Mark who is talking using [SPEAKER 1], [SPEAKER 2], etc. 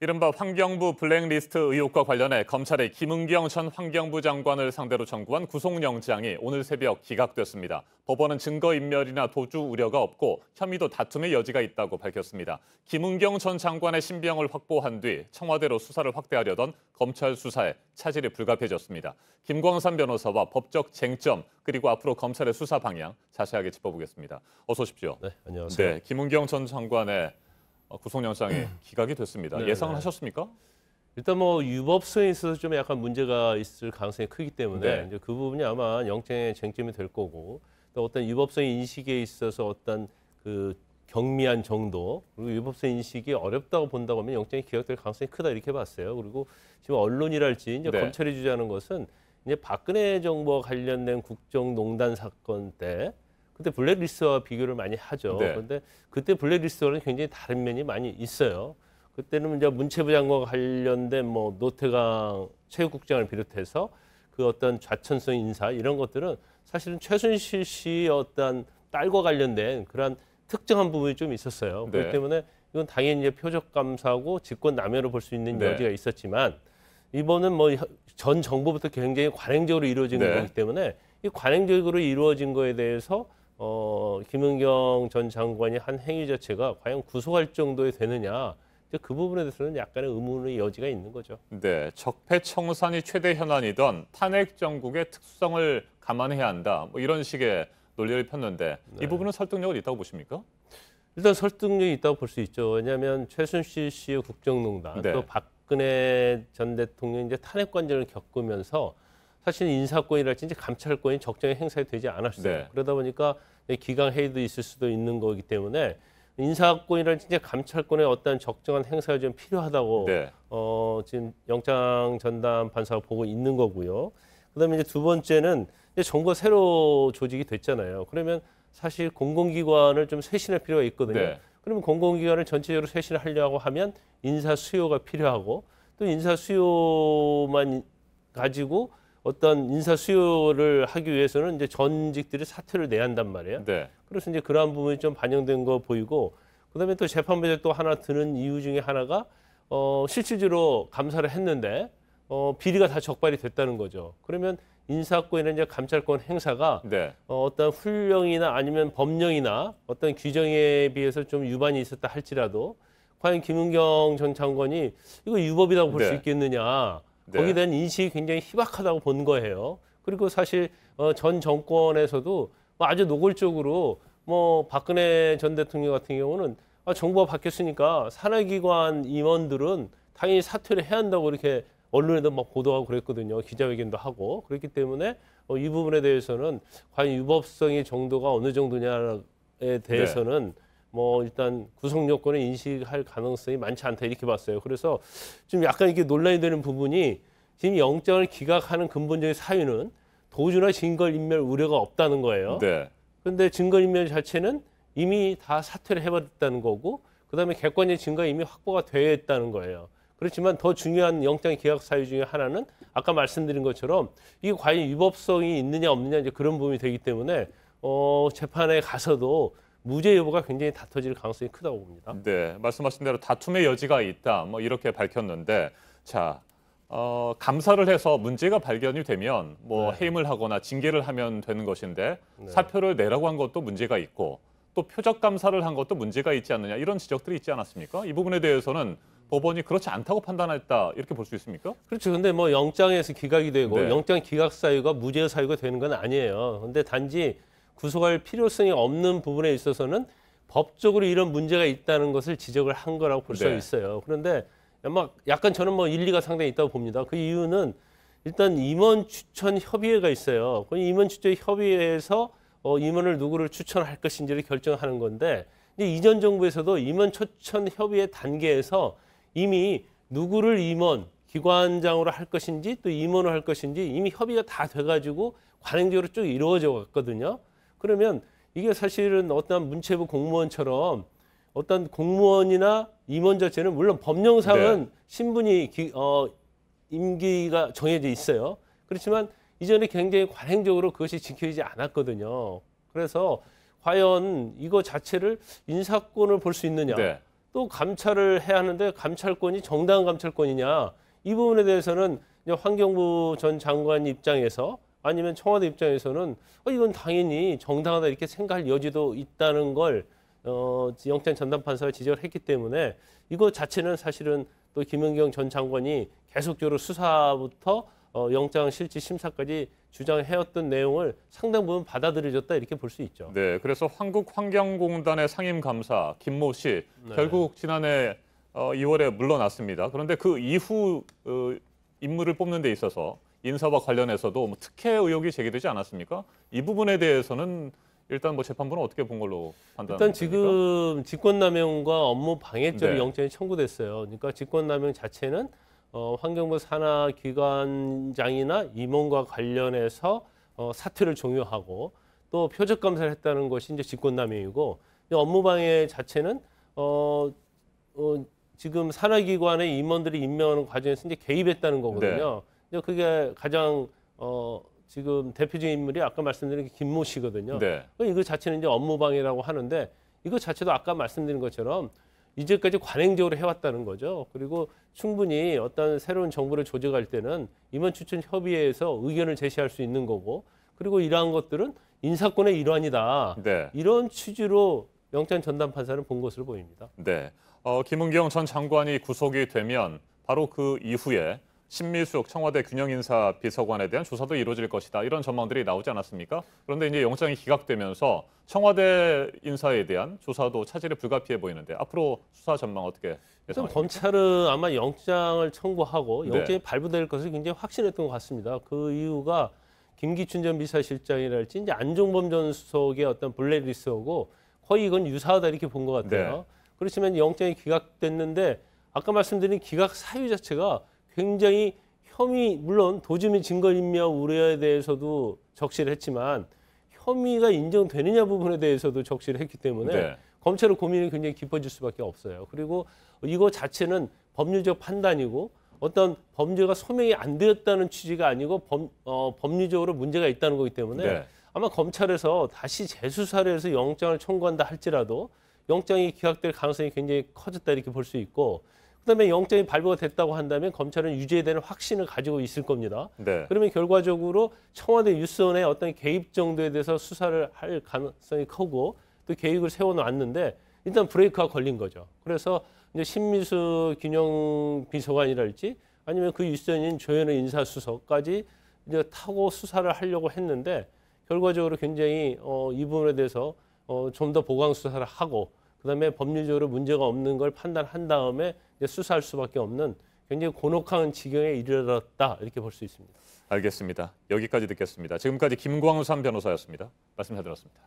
[SPEAKER 1] 이른바 환경부 블랙리스트 의혹과 관련해 검찰이 김은경 전 환경부 장관을 상대로 청구한 구속영장이 오늘 새벽 기각됐습니다. 법원은 증거인멸이나 도주 우려가 없고 혐의도 다툼의 여지가 있다고 밝혔습니다. 김은경 전 장관의 신병을 확보한 뒤 청와대로 수사를 확대하려던 검찰 수사에 차질이 불가피해졌습니다. 김광삼 변호사와 법적 쟁점 그리고 앞으로 검찰의 수사 방향 자세하게 짚어보겠습니다. 어서 오십시오.
[SPEAKER 2] 네, 안녕하세요.
[SPEAKER 1] 네, 김은경 전 장관의 구속영장이 기각이 됐습니다.
[SPEAKER 2] 네,
[SPEAKER 1] 예상을
[SPEAKER 2] 네.
[SPEAKER 1] 하셨습니까?
[SPEAKER 2] 일단 뭐 유법성에 있어서 좀 약간 문제가 있을 가능성이 크기 때문에
[SPEAKER 1] 네.
[SPEAKER 2] 이제 그 부분이 아마 영장의 쟁점이 될 거고, 또 어떤 유법성 인식에 있어서 어떤 그 경미한 정도, 그리고 유법성 인식이 어렵다고 본다고 하면 영장이 기각될 가능성이 크다 이렇게 봤어요. 그리고 지금 언론이랄지 이제
[SPEAKER 1] 네.
[SPEAKER 2] 검찰이 주장하는 것은 이제 박근혜 정부와 관련된 국정농단 사건 때 그때 블랙리스트와 비교를 많이 하죠.
[SPEAKER 1] 네.
[SPEAKER 2] 그런데 그때 블랙리스트와는 굉장히 다른 면이 많이 있어요. 그때는 이제 문체부 장관과 관련된 뭐 노태강 체육국장을 비롯해서 그 어떤 좌천성 인사 이런 것들은 사실은 최순실 씨의 어떤 딸과 관련된 그러한 특정한 부분이 좀 있었어요.
[SPEAKER 1] 네.
[SPEAKER 2] 그렇기 때문에 이건 당연히 이제 표적 감사하고 직권 남용을 볼 수 있는
[SPEAKER 1] 네.
[SPEAKER 2] 여지가 있었지만 이번은 뭐 전 정부부터 굉장히 관행적으로 이루어진
[SPEAKER 1] 네.
[SPEAKER 2] 거기 때문에 이 관행적으로 이루어진 거에 대해서 김은경 전 장관이 한 행위 자체가 과연 구속할 정도에 되느냐, 이제 그 부분에 대해서는 약간의 의문의 여지가 있는 거죠.
[SPEAKER 1] 네, 적폐청산이 최대 현안이던 탄핵 정국의 특수성을 감안해야 한다. 뭐 이런 식의 논리를 폈는데 이 부분은 설득력이 있다고 보십니까?
[SPEAKER 2] 일단 설득력이 있다고 볼 수 있죠. 왜냐하면 최순실 씨의 국정농단,
[SPEAKER 1] 네.
[SPEAKER 2] 또 박근혜 전 대통령 이제 탄핵 관전을 겪으면서 사실 인사권이랄지 이제 감찰권이 적정히 행사되지 않았어요.
[SPEAKER 1] 네.
[SPEAKER 2] 그러다 보니까 기강 회의도 있을 수도 있는 거기 때문에 인사권이랄지 이제 감찰권의 어떤 적정한 행사가 좀 필요하다고
[SPEAKER 1] 네.
[SPEAKER 2] 지금 영장 전담 판사가 보고 있는 거고요. 그다음에 이제 두 번째는 이제 정부가 새로 조직이 됐잖아요. 그러면 사실 공공기관을 좀 쇄신할 필요가 있거든요.
[SPEAKER 1] 네.
[SPEAKER 2] 그러면 공공기관을 전체적으로 쇄신을 하려고 하면 인사 수요가 필요하고, 또 인사 수요만 가지고 어떤 인사 수요를 하기 위해서는 이제 전직들이 사퇴를 내야 한단 말이에요.
[SPEAKER 1] 네.
[SPEAKER 2] 그래서 이제 그러한 부분이 좀 반영된 거 보이고, 그다음에 또 재판부에 또 하나 드는 이유 중에 하나가 실질적으로 감사를 했는데 비리가 다 적발이 됐다는 거죠. 그러면 인사권이나 이제 감찰권 행사가
[SPEAKER 1] 네.
[SPEAKER 2] 어떤 훈령이나 아니면 법령이나 어떤 규정에 비해서 좀 위반이 있었다 할지라도 과연 김은경 전 장관이 이거 유법이라고 볼 수
[SPEAKER 1] 네.
[SPEAKER 2] 있겠느냐.
[SPEAKER 1] 네.
[SPEAKER 2] 거기에 대한 인식이 굉장히 희박하다고 본 거예요. 그리고 사실 전 정권에서도 뭐 아주 노골적으로 뭐 박근혜 전 대통령 같은 경우는 정부가 바뀌었으니까 산하기관 임원들은 당연히 사퇴를 해야 한다고 이렇게 언론에도 막 보도하고 그랬거든요. 기자회견도 하고. 그렇기 때문에 이 부분에 대해서는 과연 유법성의 정도가 어느 정도냐에 대해서는 뭐 일단 구속 요건을 인식할 가능성이 많지 않다 이렇게 봤어요. 그래서 좀 약간 이게 논란이 되는 부분이 지금 영장을 기각하는 근본적인 사유는 도주나 증거인멸 우려가 없다는 거예요.
[SPEAKER 1] 네.
[SPEAKER 2] 그런데 증거인멸 자체는 이미 다 사퇴를 해버렸다는 거고, 그다음에 객관적 증거가 이미 확보가 되어 있다는 거예요. 그렇지만 더 중요한 영장 기각 사유 중에 하나는 아까 말씀드린 것처럼 이게 과연 위법성이 있느냐 없느냐 이제 그런 부분이 되기 때문에 재판에 가서도 무죄 여부가 굉장히 다퉈질 가능성이 크다고 봅니다.
[SPEAKER 1] 네. 말씀하신 대로 다툼의 여지가 있다. 뭐 이렇게 밝혔는데 자, 감사를 해서 문제가 발견이 되면 뭐 해임을 하거나 징계를 하면 되는 것인데 사표를 내라고 한 것도 문제가 있고 또 표적 감사를 한 것도 문제가 있지 않느냐 이런 지적들이 있지 않았습니까? 이 부분에 대해서는 법원이 그렇지 않다고 판단했다 이렇게 볼 수 있습니까?
[SPEAKER 2] 그렇죠. 근데 뭐 영장에서 기각이 되고
[SPEAKER 1] 네.
[SPEAKER 2] 영장 기각 사유가 무죄 사유가 되는 건 아니에요. 근데 단지 구속할 필요성이 없는 부분에 있어서는 법적으로 이런 문제가 있다는 것을 지적을 한 거라고 볼 수
[SPEAKER 1] 네.
[SPEAKER 2] 있어요. 그런데 아마 약간 저는 뭐 일리가 상당히 있다고 봅니다. 그 이유는 일단 임원 추천 협의회가 있어요. 그 임원 추천 협의회에서 임원을 누구를 추천할 것인지를 결정하는 건데, 이제 이전 정부에서도 임원 추천 협의회 단계에서 이미 누구를 임원, 기관장으로 할 것인지 또 임원으로 할 것인지 이미 협의가 다 돼가지고 관행적으로 쭉 이루어져 갔거든요. 그러면 이게 사실은 어떤 문체부 공무원처럼 어떤 공무원이나 임원 자체는 물론 법령상은 신분이 임기가 정해져 있어요. 그렇지만 이전에 굉장히 관행적으로 그것이 지켜지지 않았거든요. 그래서 과연 이거 자체를 인사권을 볼 수 있느냐.
[SPEAKER 1] 네.
[SPEAKER 2] 또 감찰을 해야 하는데 감찰권이 정당한 감찰권이냐 이 부분에 대해서는 이제 환경부 전 장관 입장에서 아니면 청와대 입장에서는 이건 당연히 정당하다 이렇게 생각할 여지도 있다는 걸 영장 전담 판사가 지적을 했기 때문에 이거 자체는 사실은 또 김은경 전 장관이 계속적으로 수사부터 영장 실질 심사까지 주장해왔던 내용을 상당 부분 받아들여졌다 이렇게 볼 수 있죠.
[SPEAKER 1] 네, 그래서 한국환경공단의 상임감사 김모 씨
[SPEAKER 2] 네.
[SPEAKER 1] 결국 지난해 2월에 물러났습니다. 그런데 그 이후 인물을 뽑는 데 있어서 인사와 관련해서도 뭐 특혜 의혹이 제기되지 않았습니까? 이 부분에 대해서는 일단 뭐 재판부는 어떻게 본 걸로 판단합니까?
[SPEAKER 2] 일단 지금 직권남용과 업무 방해죄로
[SPEAKER 1] 네.
[SPEAKER 2] 영장이 청구됐어요. 그러니까 직권남용 자체는 환경부 산하기관장이나 임원과 관련해서 사퇴를 종용하고 또 표적 감사를 했다는 것이 이제 직권남용이고 업무 방해 자체는 지금 산하기관의 임원들이 임명하는 과정에서 이제 개입했다는 거거든요. 이제 그게 가장 지금 대표적인 인물이 아까 말씀드린 김모 씨거든요.
[SPEAKER 1] 네.
[SPEAKER 2] 이거 자체는 이제 업무 방해라고 하는데 이거 자체도 아까 말씀드린 것처럼 이제까지 관행적으로 해왔다는 거죠. 그리고 충분히 어떤 새로운 정부를 조직할 때는 임원 추천 협의회에서 의견을 제시할 수 있는 거고 그리고 이러한 것들은 인사권의 일환이다.
[SPEAKER 1] 네.
[SPEAKER 2] 이런 취지로 영장 전담 판사는 본 것으로 보입니다.
[SPEAKER 1] 네. 김은경 전 장관이 구속이 되면 바로 그 이후에 신미숙 청와대 균형인사 비서관에 대한 조사도 이루어질 것이다. 이런 전망들이 나오지 않았습니까? 그런데 이제 영장이 기각되면서 청와대 인사에 대한 조사도 차질이 불가피해 보이는데 앞으로 수사 전망 어떻게
[SPEAKER 2] 그래서
[SPEAKER 1] 예상하십니까?
[SPEAKER 2] 검찰은 아마 영장을 청구하고
[SPEAKER 1] 네.
[SPEAKER 2] 영장이 발부될 것을 굉장히 확신했던 것 같습니다. 그 이유가 김기춘 전 비서실장이랄지 이제 안종범 전 수석의 어떤 블랙리스트하고 거의 이건 유사하다 이렇게 본 것 같아요.
[SPEAKER 1] 네.
[SPEAKER 2] 그렇지만 영장이 기각됐는데 아까 말씀드린 기각 사유 자체가 굉장히 혐의 물론 도주 및 증거인멸 우려에 대해서도 적시를 했지만 혐의가 인정되느냐 부분에 대해서도 적시를 했기 때문에
[SPEAKER 1] 네.
[SPEAKER 2] 검찰의 고민이 굉장히 깊어질 수밖에 없어요. 그리고 이거 자체는 법률적 판단이고 어떤 범죄가 소명이 안 되었다는 취지가 아니고 법리적으로 문제가 있다는 거기 때문에
[SPEAKER 1] 네.
[SPEAKER 2] 아마 검찰에서 다시 재수사를 해서 영장을 청구한다 할지라도 영장이 기각될 가능성이 굉장히 커졌다 이렇게 볼 수 있고 그다음에 영장이 발부가 됐다고 한다면 검찰은 유죄에 대한 확신을 가지고 있을 겁니다.
[SPEAKER 1] 네.
[SPEAKER 2] 그러면 결과적으로 청와대 유수원의 어떤 개입 정도에 대해서 수사를 할 가능성이 크고 또 계획을 세워놨는데 일단 브레이크가 걸린 거죠. 그래서 이제 신미수 균형 비서관이랄지 아니면 그 유수원인 조현우 인사수석까지 이제 타고 수사를 하려고 했는데 결과적으로 굉장히 이 부분에 대해서 좀 더 보강 수사를 하고 그다음에 법률적으로 문제가 없는 걸 판단한 다음에 이제 수사할 수밖에 없는 굉장히 곤혹한 지경에 이르렀다 이렇게 볼 수 있습니다.
[SPEAKER 1] 알겠습니다. 여기까지 듣겠습니다. 지금까지 김광삼 변호사였습니다. 말씀 잘 들었습니다.